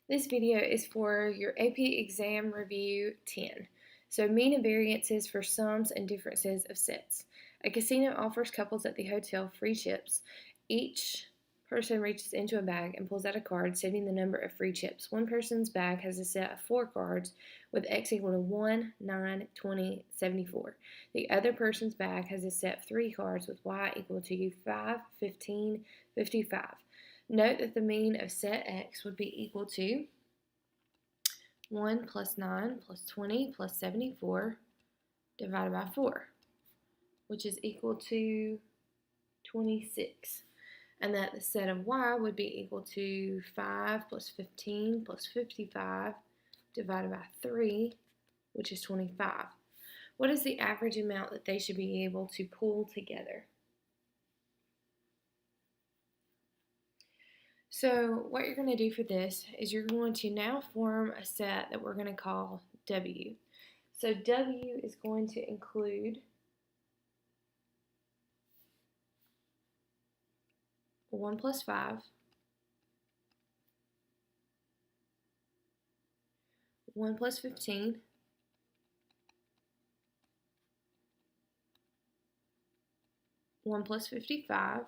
This video is for your AP Exam Review 10. So mean and variances for sums and differences of sets. A casino offers couples at the hotel free chips. Each person reaches into a bag and pulls out a card stating the number of free chips. One person's bag has a set of 4 cards with X equal to 1, 9, 20, 74. The other person's bag has a set of 3 cards with Y equal to 5, 15, 55. Note that the mean of set X would be equal to 1 plus 9 plus 20 plus 74 divided by 4, which is equal to 26. And that the set of Y would be equal to 5 plus 15 plus 55 divided by 3, which is 25. What is the average amount that they should be able to pull together? So what you're going to do for this is you're going to now form a set that we're going to call W. So W is going to include 1 plus 5, 1 plus 15, 1 plus 55,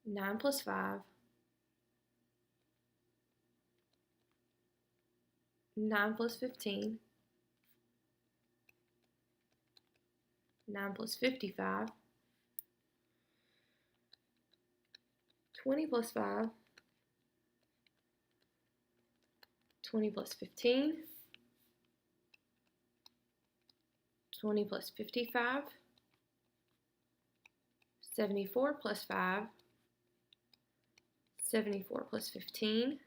9 plus 5, 9 plus 15, 9 plus 55, 20 plus 5, 20 plus 15, 20 plus 55, 74 plus 5, 74 plus 15,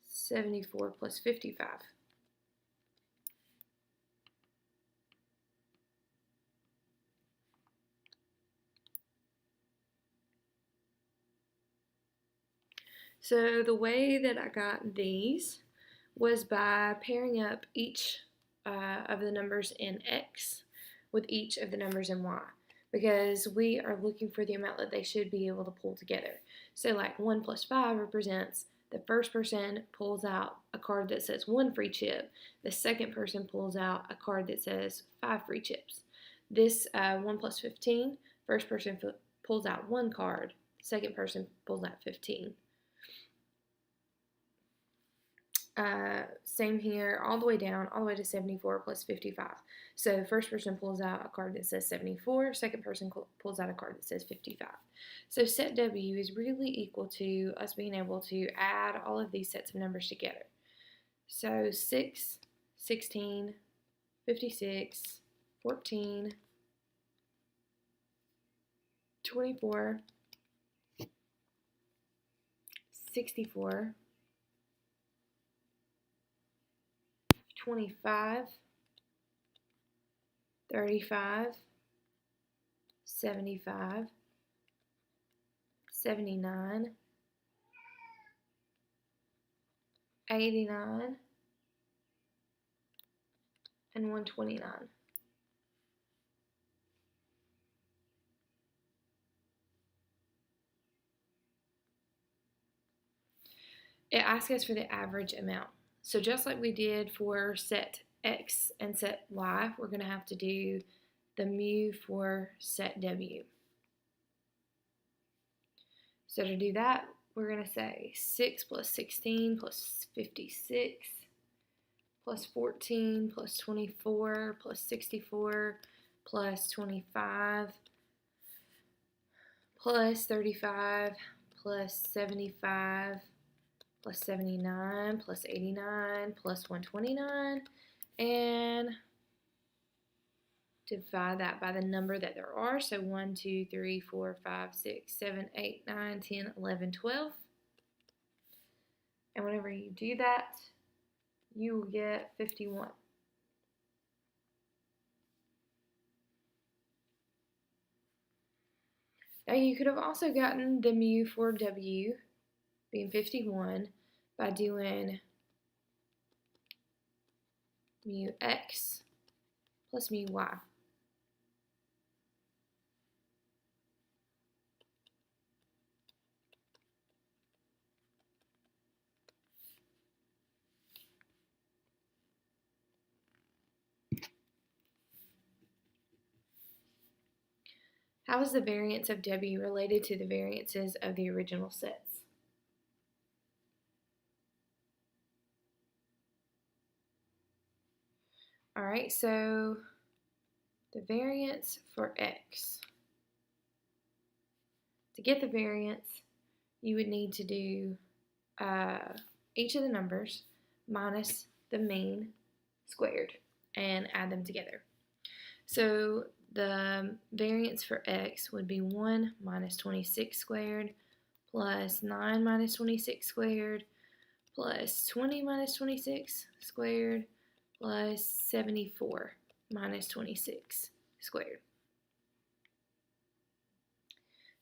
74 plus 55. So the way that I got these was by pairing up each of the numbers in X with each of the numbers in Y, because we are looking for the amount that they should be able to pull together. So like 1 plus 5 represents the first person pulls out a card that says 1 free chip. The second person pulls out a card that says 5 free chips. This 1 plus 15, first person pulls out 1 card, second person pulls out 15. Same here, all the way down, all the way to 74 plus 55. So the first person pulls out a card that says 74, second person pulls out a card that says 55. So set W is really equal to us being able to add all of these sets of numbers together. So 6, 16, 56, 14, 24, 64, 25, 35, 75, 79, 89, and 129. It asks us for the average amount. So just like we did for set X and set Y, we're going to have to do the mu for set W. So to do that, we're going to say 6 plus 16 plus 56 plus 14 plus 24 plus 64 plus 25 plus 35 plus 75 plus 79 plus 89 plus 129, and divide that by the number that there are. So 1, 2, 3, 4, 5, 6, 7, 8, 9, 10, 11, 12. And whenever you do that, you will get 51. Now you could have also gotten the mu for W being 51 by doing mu X plus mu Y. How is the variance of W related to the variances of the original sets? All right, so the variance for X. To get the variance, you would need to do each of the numbers minus the mean squared and add them together. So the variance for X would be 1 minus 26 squared plus 9 minus 26 squared plus 20 minus 26 squared plus 74 minus 26 squared.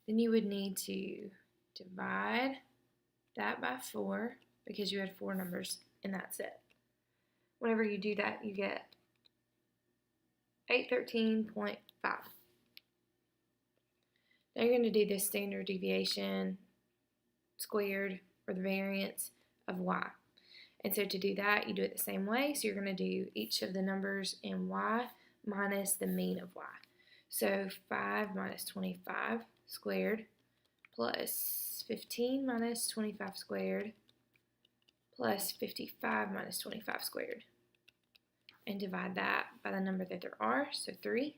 Then you would need to divide that by 4 because you had 4 numbers in that set. Whenever you do that, you get 813.5. Now you're going to do the standard deviation squared or the variance of y. And so to do that, you do it the same way. So you're going to do each of the numbers in y minus the mean of y. So 5 minus 25 squared plus 15 minus 25 squared plus 55 minus 25 squared. And divide that by the number that there are, so 3.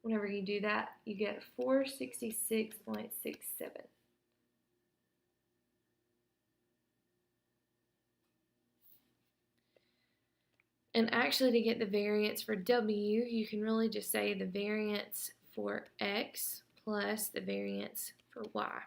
Whenever you do that, you get 466.67. And actually, to get the variance for W, you can really just say the variance for X plus the variance for Y.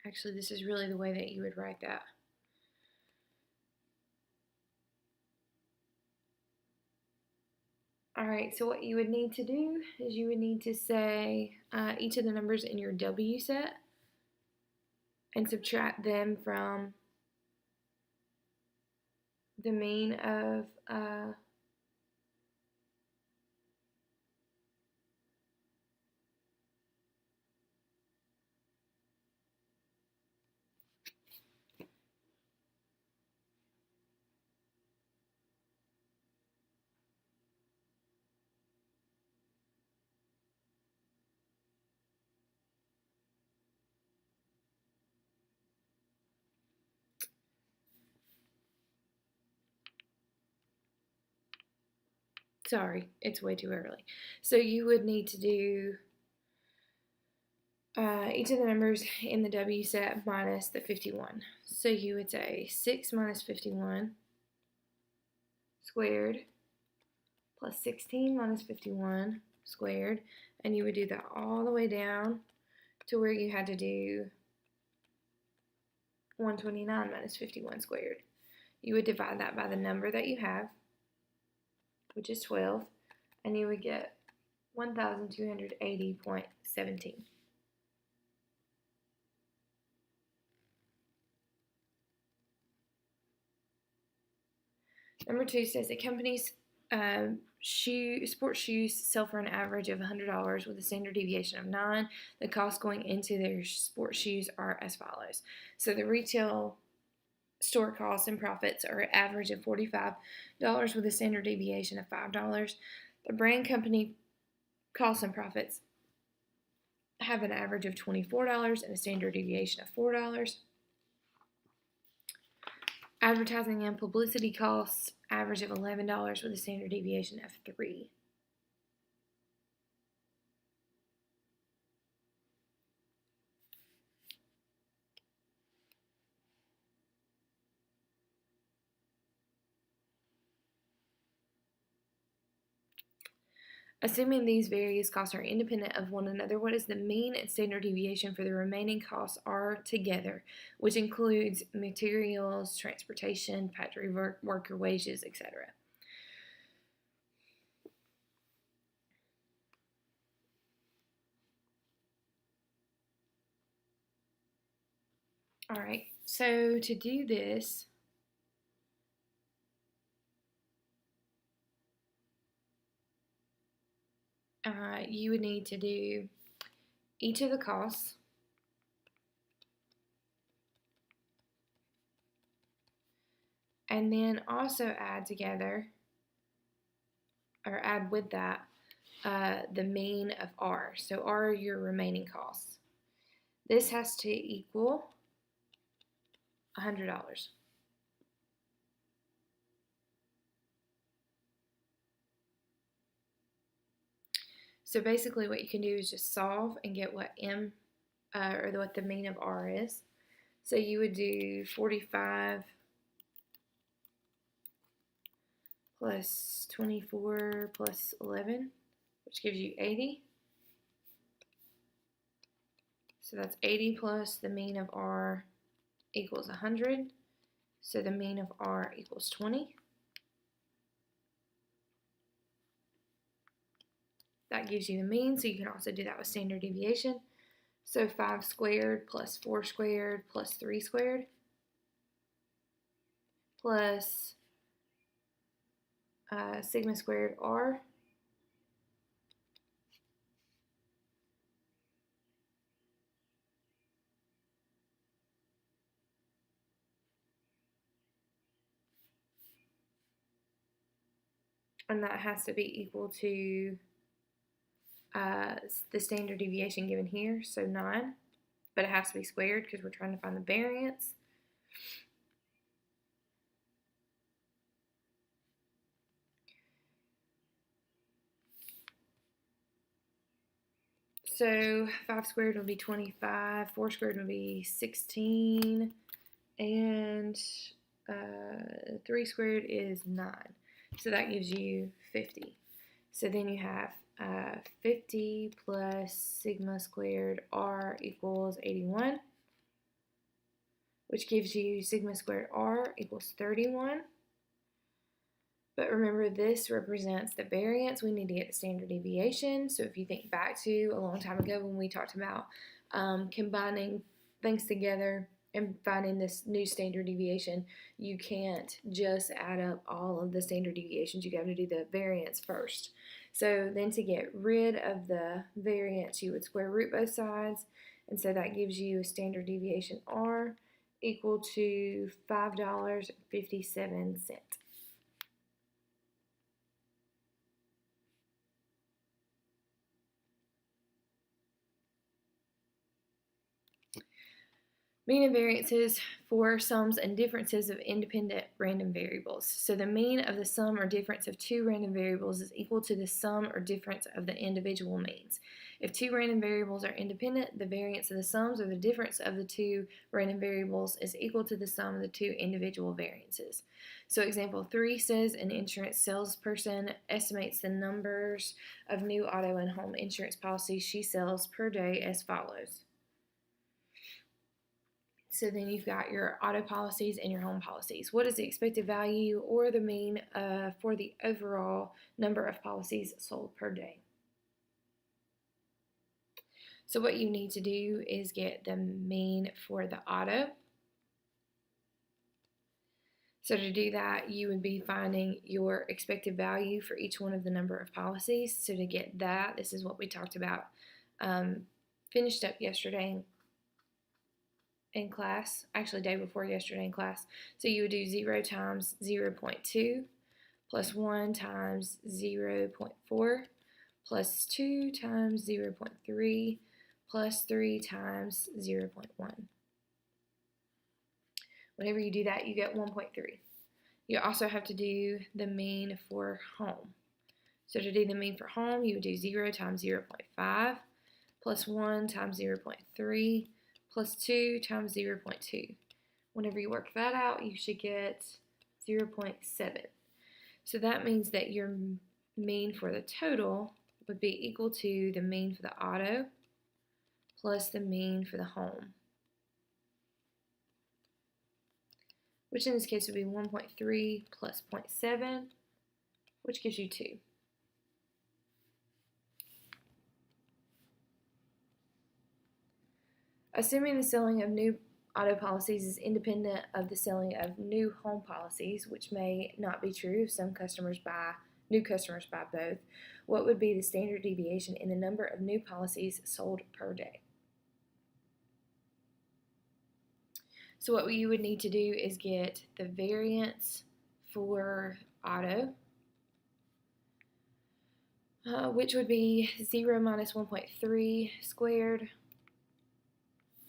Actually, this is really the way that you would write that. Alright, so what you would need to do is you would need to say each of the numbers in your W set and subtract them from the mean of sorry, it's way too early. So you would need to do each of the numbers in the W set minus the 51. So you would say 6 minus 51 squared plus 16 minus 51 squared, and you would do that all the way down to where you had to do 129 minus 51 squared. You would divide that by the number that you have, which is 12, and you would get 1,280.17. Number 2 says a company's sports shoes sell for an average of $100 with a standard deviation of 9. The costs going into their sports shoes are as follows. So the retail store costs and profits are an average of $45 with a standard deviation of $5. The brand company costs and profits have an average of $24 and a standard deviation of $4. Advertising and publicity costs average of $11 with a standard deviation of 3. Assuming these various costs are independent of one another, what is the mean and standard deviation for the remaining costs are together, which includes materials, transportation, factory worker wages, etc. All right, so to do this, you would need to do each of the costs, and then also add together, or add with that, the mean of R. So R are your remaining costs. This has to equal $100. So basically what you can do is just solve and get what what the mean of R is. So you would do 45 plus 24 plus 11, which gives you 80. So that's 80 plus the mean of R equals 100. So the mean of R equals 20. That gives you the mean, so you can also do that with standard deviation. So 5 squared plus 4 squared plus 3 squared plus sigma squared R and that has to be equal to the standard deviation given here, so 9, but it has to be squared because we're trying to find the variance. So 5 squared will be 25, 4 squared will be 16, and 3 squared is 9. So that gives you 50. So then you have 50 plus sigma squared R equals 81, which gives you sigma squared R equals 31. But remember, this represents the variance. We need to get the standard deviation. So if you think back to a long time ago when we talked about combining things together and finding this new standard deviation, you can't just add up all of the standard deviations. You got to do the variance first. So then to get rid of the variance, you would square root both sides. And so that gives you a standard deviation R equal to $5.57. Mean and variances for sums and differences of independent random variables. So the mean of the sum or difference of two random variables is equal to the sum or difference of the individual means. If two random variables are independent, the variance of the sums or the difference of the two random variables is equal to the sum of the two individual variances. So example 3 says an insurance salesperson estimates the numbers of new auto and home insurance policies she sells per day as follows. So then you've got your auto policies and your home policies. What is the expected value or the mean for the overall number of policies sold per day? So what you need to do is get the mean for the auto. So to do that, you would be finding your expected value for each one of the number of policies. So to get that, this is what we talked about, finished up yesterday in class, actually day before yesterday in class. So you would do 0 times 0.2 plus 1 times 0.4 plus 2 times 0.3 plus 3 times 0.1. Whenever you do that, you get 1.3. You also have to do the mean for home. So to do the mean for home, you would do 0 times 0.5 plus 1 times 0.3 plus 2 times 0.2. Whenever you work that out, you should get 0.7. So that means that your mean for the total would be equal to the mean for the auto plus the mean for the home, which in this case would be 1.3 plus 0.7, which gives you 2. Assuming the selling of new auto policies is independent of the selling of new home policies, which may not be true if some customers buy new customers buy both, what would be the standard deviation in the number of new policies sold per day? So what you would need to do is get the variance for auto, which would be 0 minus 1.3 squared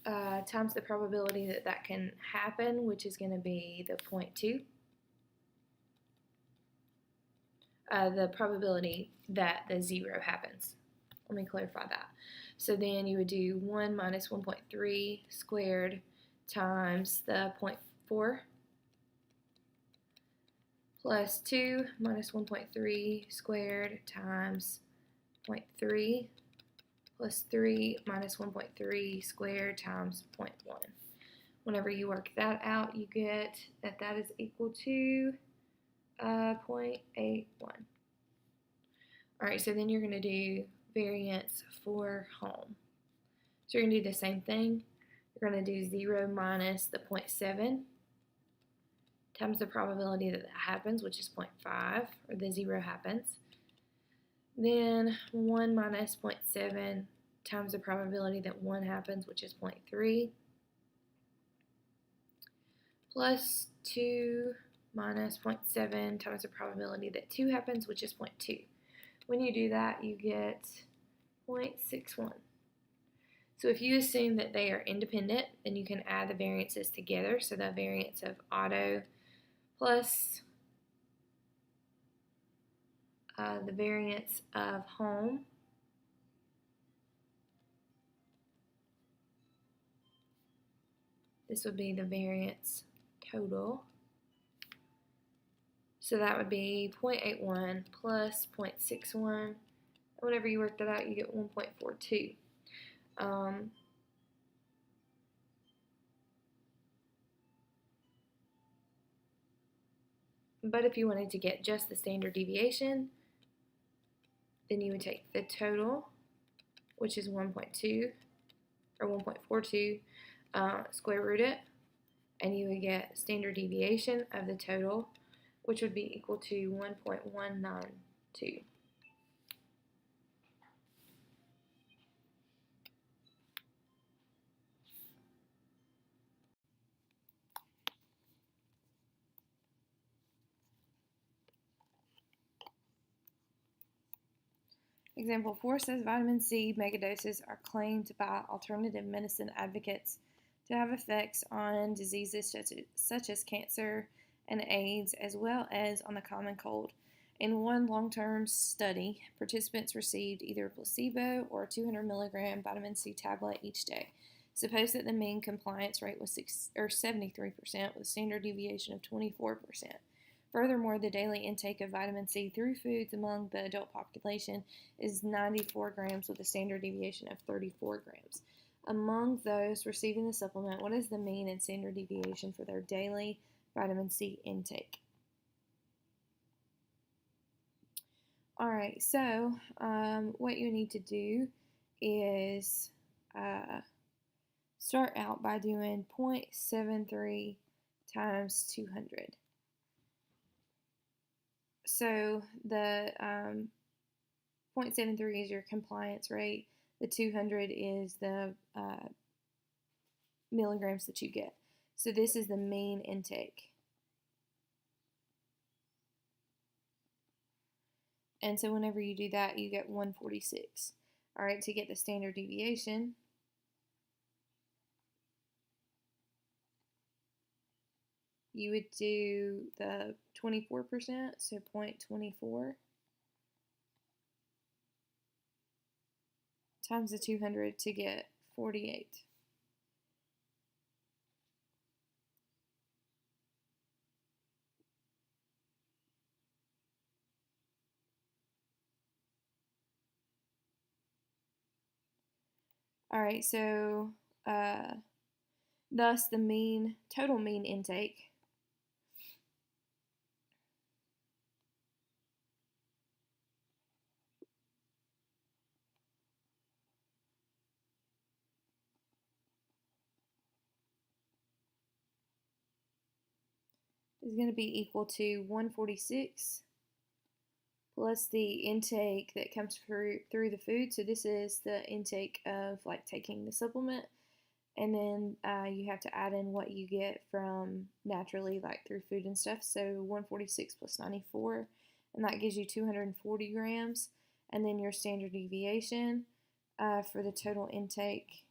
times the probability that that can happen, which is going to be the 0.2. The probability that the 0 happens. Let me clarify that. So then you would do 1 minus 1.3 squared times the 0.4 plus 2 minus 1.3 squared times 0.3 plus 3 minus 1.3 squared times 0.1. Whenever you work that out, you get that that is equal to 0.81. Alright, so then you're going to do variance for home. So you're going to do the same thing. You're going to do 0 minus the 0.7 times the probability that that happens, which is 0.5, or the 0 happens. Then 1 minus 0.7 times the probability that 1 happens, which is 0.3, plus 2 minus 0.7 times the probability that 2 happens, which is 0.2. When you do that, you get 0.61. So if you assume that they are independent, then you can add the variances together. So the variance of auto plus the variance of home this would be the variance total. So that would be 0.81 plus 0.61. Whenever you work that out, you get 1.42. But if you wanted to get just the standard deviation, then you would take the total, which is 1.2 or 1.42, square root it, and you would get standard deviation of the total, which would be equal to 1.192. Example 4 says vitamin C megadoses are claimed by alternative medicine advocates to have effects on diseases such as cancer and AIDS, as well as on the common cold. In one long-term study, participants received either a placebo or a 200 milligram vitamin C tablet each day. Suppose that the mean compliance rate was 73% with a standard deviation of 24%. Furthermore, the daily intake of vitamin C through foods among the adult population is 94 grams with a standard deviation of 34 grams. Among those receiving the supplement, what is the mean and standard deviation for their daily vitamin C intake? Alright, so what you need to do is start out by doing 0.73 times 200. So the 0.73 is your compliance rate. The 200 is the milligrams that you get. So this is the mean intake. And so whenever you do that, you get 146. All right, to get the standard deviation, you would do the 24%, so 0.24 times the 200 to get 48. All right, so thus the total mean intake is going to be equal to 146 plus the intake that comes through the food. So this is the intake of like taking the supplement, and then you have to add in what you get from naturally, like through food and stuff. So 146 plus 94, and that gives you 240 grams. And then your standard deviation for the total intake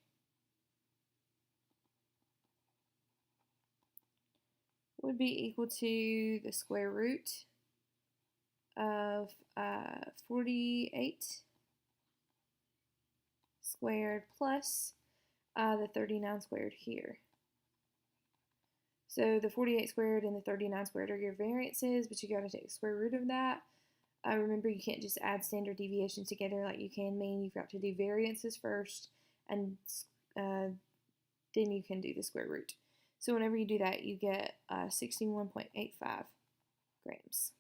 would be equal to the square root of 48 squared plus the 39 squared here. So the 48 squared and the 39 squared are your variances, but you got to take the square root of that. Remember, you can't just add standard deviations together like you can mean. You've got to do variances first, and then you can do the square root. So whenever you do that, you get 61.85 grams.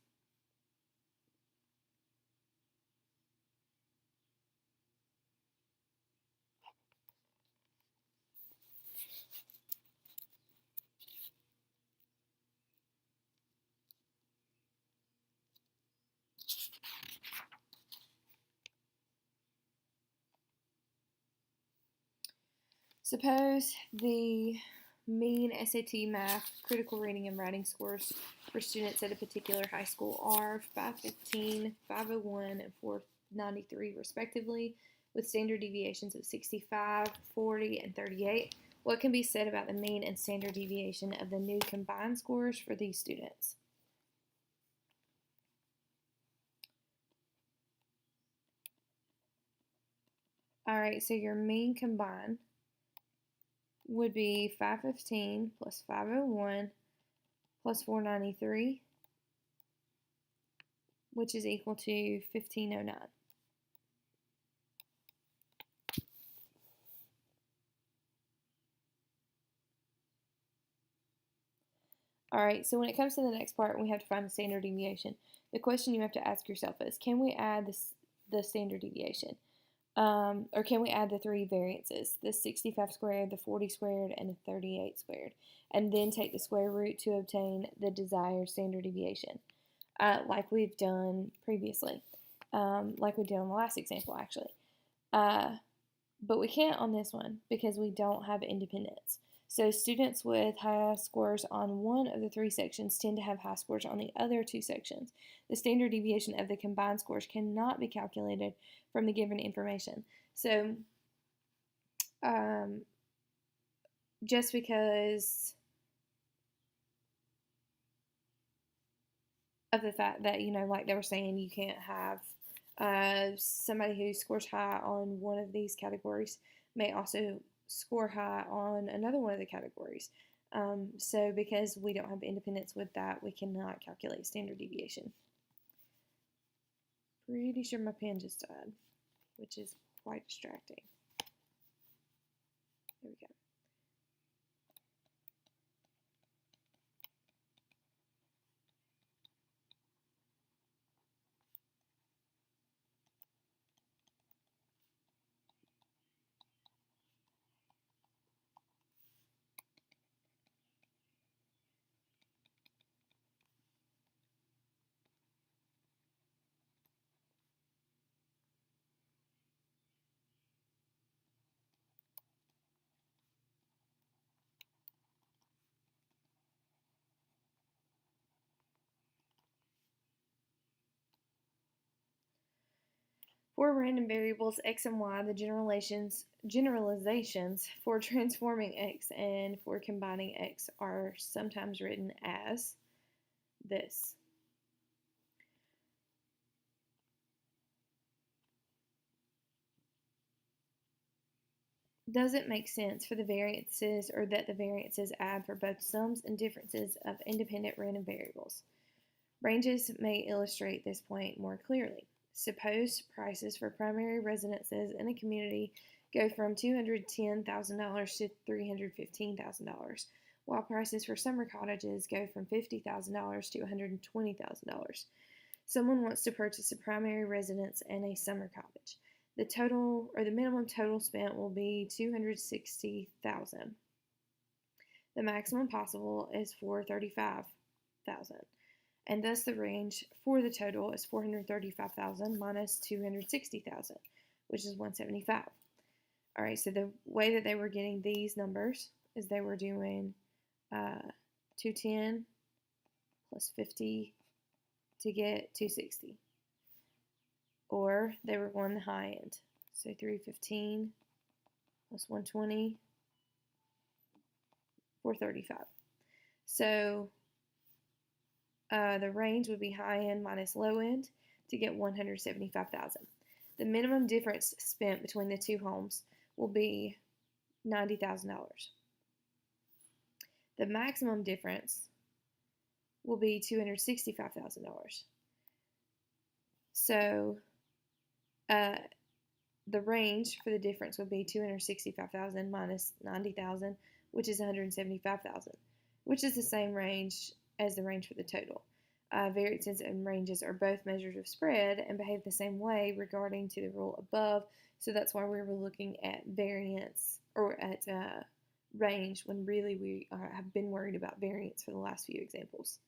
Suppose the mean SAT math, critical reading, and writing scores for students at a particular high school are 515, 501, and 493 respectively, with standard deviations of 65, 40, and 38. What can be said about the mean and standard deviation of the new combined scores for these students? All right, so your mean combined would be 515 plus 501 plus 493, which is equal to 1509. All right, so when it comes to the next part, we have to find the standard deviation. The question you have to ask yourself is, can we add the standard deviation? Or can we add the three variances, the 65 squared, the 40 squared, and the 38 squared, and then take the square root to obtain the desired standard deviation, like we've done previously, like we did on the last example, actually. But we can't on this one because we don't have independence. So students with high scores on one of the three sections tend to have high scores on the other two sections. The standard deviation of the combined scores cannot be calculated from the given information. So just because of the fact that, like they were saying, you can't have somebody who scores high on one of these categories may also score high on another one of the categories. So because we don't have independence with that, we cannot calculate standard deviation. Pretty sure my pen just died, which is quite distracting. There we go. For random variables x and y, the generalizations for transforming x and for combining x are sometimes written as this. Does it make sense for the variances, or that the variances add for both sums and differences of independent random variables? Ranges may illustrate this point more clearly. Suppose prices for primary residences in a community go from $210,000 to $315,000, while prices for summer cottages go from $50,000 to $120,000. Someone wants to purchase a primary residence and a summer cottage. The total, or the minimum total spent, will be $260,000. The maximum possible is $435,000. and thus the range for the total is 435,000 minus 260,000, which is 175. All right, so the way that they were getting these numbers is they were doing 210 plus 50 to get 260. Or they were going the high end. So 315 plus 120, 435. So the range would be high end minus low end to get 175,000. The minimum difference spent between the two homes will be $90,000. The maximum difference will be $265,000. So the range for the difference would be 265,000 minus 90,000, which is 175,000, which is the same range as the range for the total. Variances and ranges are both measures of spread and behave the same way regarding to the rule above, so that's why we were looking at variance or at range when really we have been worried about variance for the last few examples.